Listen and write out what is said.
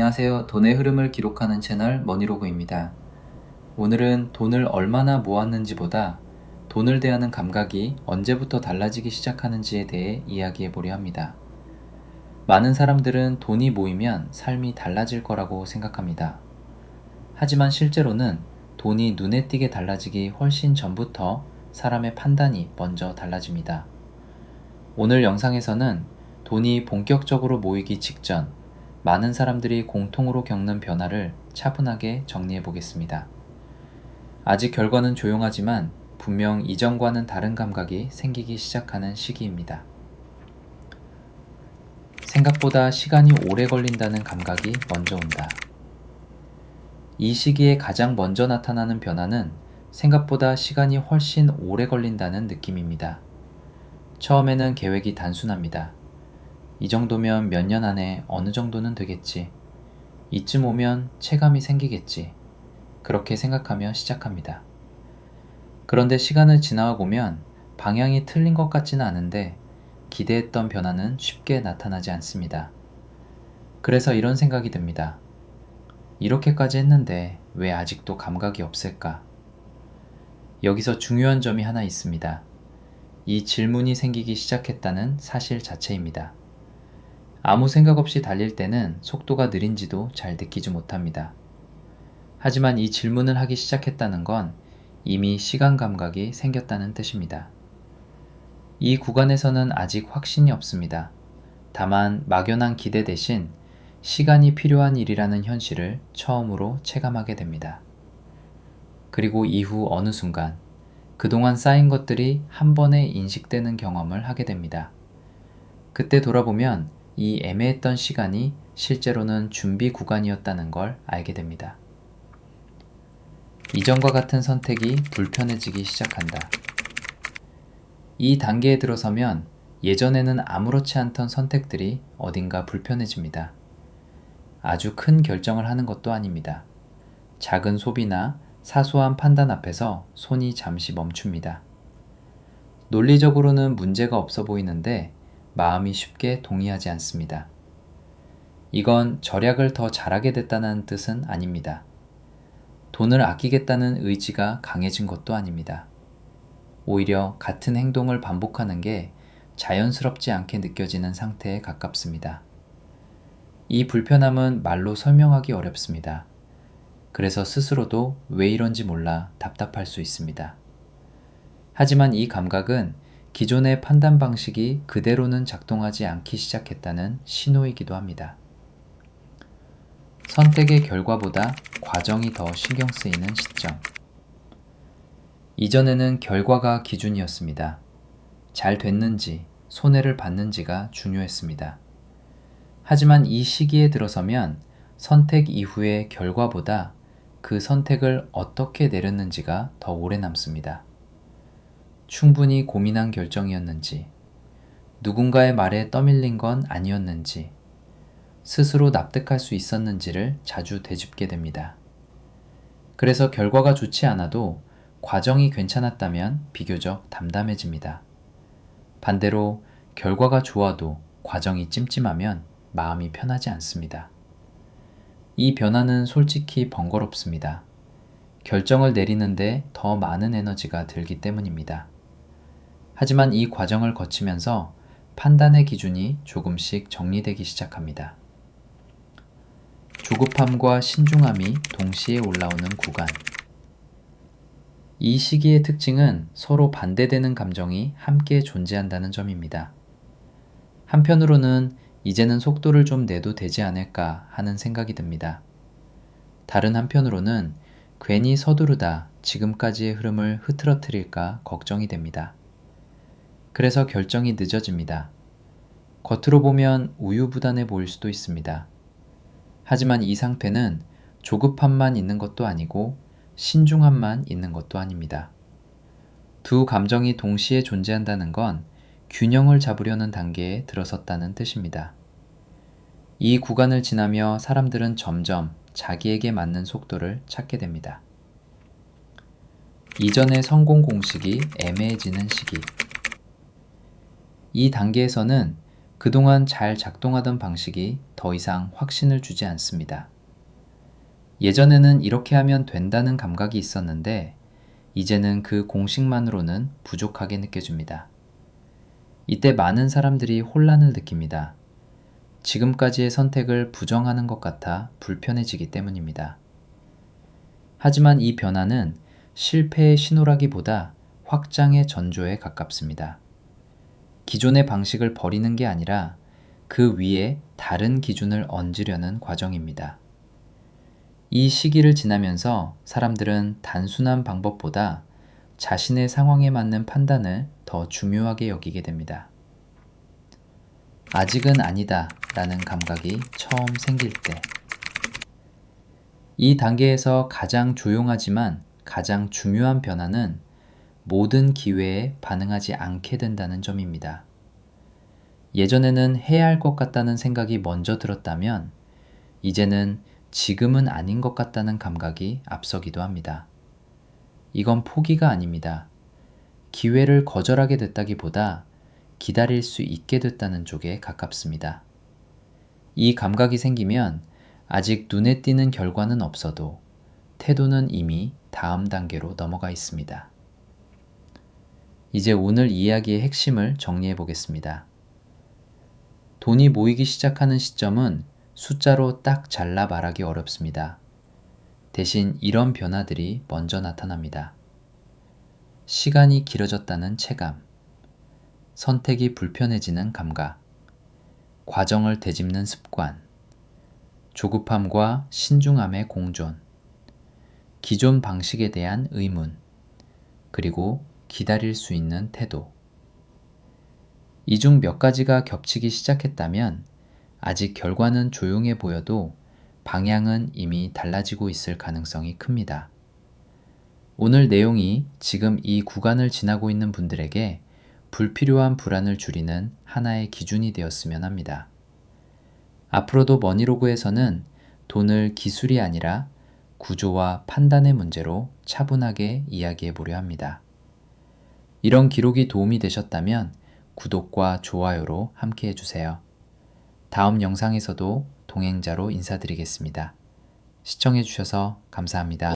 안녕하세요. 돈의 흐름을 기록하는 채널 머니로그입니다. 오늘은 돈을 얼마나 모았는지보다 돈을 대하는 감각이 언제부터 달라지기 시작하는지에 대해 이야기해 보려 합니다. 많은 사람들은 돈이 모이면 삶이 달라질 거라고 생각합니다. 하지만 실제로는 돈이 눈에 띄게 달라지기 훨씬 전부터 사람의 판단이 먼저 달라집니다. 오늘 영상에서는 돈이 본격적으로 모이기 직전 많은 사람들이 공통으로 겪는 변화를 차분하게 정리해 보겠습니다. 아직 결과는 조용하지만 분명 이전과는 다른 감각이 생기기 시작하는 시기입니다. 생각보다 시간이 오래 걸린다는 감각이 먼저 온다. 이 시기에 가장 먼저 나타나는 변화는 생각보다 시간이 훨씬 오래 걸린다는 느낌입니다. 처음에는 계획이 단순합니다. 이 정도면 몇 년 안에 어느 정도는 되겠지. 이쯤 오면 체감이 생기겠지. 그렇게 생각하며 시작합니다. 그런데 시간을 지나가 보면 방향이 틀린 것 같지는 않은데 기대했던 변화는 쉽게 나타나지 않습니다. 그래서 이런 생각이 듭니다. 이렇게까지 했는데 왜 아직도 감각이 없을까? 여기서 중요한 점이 하나 있습니다. 이 질문이 생기기 시작했다는 사실 자체입니다. 아무 생각 없이 달릴 때는 속도가 느린지도 잘 느끼지 못합니다. 하지만 이 질문을 하기 시작했다는 건 이미 시간 감각이 생겼다는 뜻입니다. 이 구간에서는 아직 확신이 없습니다. 다만 막연한 기대 대신 시간이 필요한 일이라는 현실을 처음으로 체감하게 됩니다. 그리고 이후 어느 순간 그동안 쌓인 것들이 한 번에 인식되는 경험을 하게 됩니다. 그때 돌아보면 이 애매했던 시간이 실제로는 준비 구간이었다는 걸 알게 됩니다. 이전과 같은 선택이 불편해지기 시작한다. 이 단계에 들어서면 예전에는 아무렇지 않던 선택들이 어딘가 불편해집니다. 아주 큰 결정을 하는 것도 아닙니다. 작은 소비나 사소한 판단 앞에서 손이 잠시 멈춥니다. 논리적으로는 문제가 없어 보이는데 마음이 쉽게 동의하지 않습니다. 이건 절약을 더 잘하게 됐다는 뜻은 아닙니다. 돈을 아끼겠다는 의지가 강해진 것도 아닙니다. 오히려 같은 행동을 반복하는 게 자연스럽지 않게 느껴지는 상태에 가깝습니다. 이 불편함은 말로 설명하기 어렵습니다. 그래서 스스로도 왜 이런지 몰라 답답할 수 있습니다. 하지만 이 감각은 기존의 판단 방식이 그대로는 작동하지 않기 시작했다는 신호이기도 합니다. 선택의 결과보다 과정이 더 신경 쓰이는 시점. 이전에는 결과가 기준이었습니다. 잘 됐는지, 손해를 봤는지가 중요했습니다. 하지만 이 시기에 들어서면 선택 이후의 결과보다 그 선택을 어떻게 내렸는지가 더 오래 남습니다. 충분히 고민한 결정이었는지, 누군가의 말에 떠밀린 건 아니었는지, 스스로 납득할 수 있었는지를 자주 되짚게 됩니다. 그래서 결과가 좋지 않아도 과정이 괜찮았다면 비교적 담담해집니다. 반대로 결과가 좋아도 과정이 찜찜하면 마음이 편하지 않습니다. 이 변화는 솔직히 번거롭습니다. 결정을 내리는데 더 많은 에너지가 들기 때문입니다. 하지만 이 과정을 거치면서 판단의 기준이 조금씩 정리되기 시작합니다. 조급함과 신중함이 동시에 올라오는 구간. 이 시기의 특징은 서로 반대되는 감정이 함께 존재한다는 점입니다. 한편으로는 이제는 속도를 좀 내도 되지 않을까 하는 생각이 듭니다. 다른 한편으로는 괜히 서두르다 지금까지의 흐름을 흐트러뜨릴까 걱정이 됩니다. 그래서 결정이 늦어집니다. 겉으로 보면 우유부단해 보일 수도 있습니다. 하지만 이 상태는 조급함만 있는 것도 아니고 신중함만 있는 것도 아닙니다. 두 감정이 동시에 존재한다는 건 균형을 잡으려는 단계에 들어섰다는 뜻입니다. 이 구간을 지나며 사람들은 점점 자기에게 맞는 속도를 찾게 됩니다. 이전의 성공 공식이 애매해지는 시기. 이 단계에서는 그동안 잘 작동하던 방식이 더 이상 확신을 주지 않습니다. 예전에는 이렇게 하면 된다는 감각이 있었는데, 이제는 그 공식만으로는 부족하게 느껴집니다. 이때 많은 사람들이 혼란을 느낍니다. 지금까지의 선택을 부정하는 것 같아 불편해지기 때문입니다. 하지만 이 변화는 실패의 신호라기보다 확장의 전조에 가깝습니다. 기존의 방식을 버리는 게 아니라 그 위에 다른 기준을 얹으려는 과정입니다. 이 시기를 지나면서 사람들은 단순한 방법보다 자신의 상황에 맞는 판단을 더 중요하게 여기게 됩니다. 아직은 아니다 라는 감각이 처음 생길 때, 이 단계에서 가장 조용하지만 가장 중요한 변화는 모든 기회에 반응하지 않게 된다는 점입니다. 예전에는 해야 할 것 같다는 생각이 먼저 들었다면, 이제는 지금은 아닌 것 같다는 감각이 앞서기도 합니다. 이건 포기가 아닙니다. 기회를 거절하게 됐다기보다 기다릴 수 있게 됐다는 쪽에 가깝습니다. 이 감각이 생기면 아직 눈에 띄는 결과는 없어도 태도는 이미 다음 단계로 넘어가 있습니다. 이제 오늘 이야기의 핵심을 정리해 보겠습니다. 돈이 모이기 시작하는 시점은 숫자로 딱 잘라 말하기 어렵습니다. 대신 이런 변화들이 먼저 나타납니다. 시간이 길어졌다는 체감, 선택이 불편해지는 감각, 과정을 되짚는 습관, 조급함과 신중함의 공존, 기존 방식에 대한 의문, 그리고 기다릴 수 있는 태도. 이 중 몇 가지가 겹치기 시작했다면 아직 결과는 조용해 보여도 방향은 이미 달라지고 있을 가능성이 큽니다. 오늘 내용이 지금 이 구간을 지나고 있는 분들에게 불필요한 불안을 줄이는 하나의 기준이 되었으면 합니다. 앞으로도 머니로그에서는 돈을 기술이 아니라 구조와 판단의 문제로 차분하게 이야기해 보려 합니다. 이런 기록이 도움이 되셨다면 구독과 좋아요로 함께 해주세요. 다음 영상에서도 동행자로 인사드리겠습니다. 시청해 주셔서 감사합니다.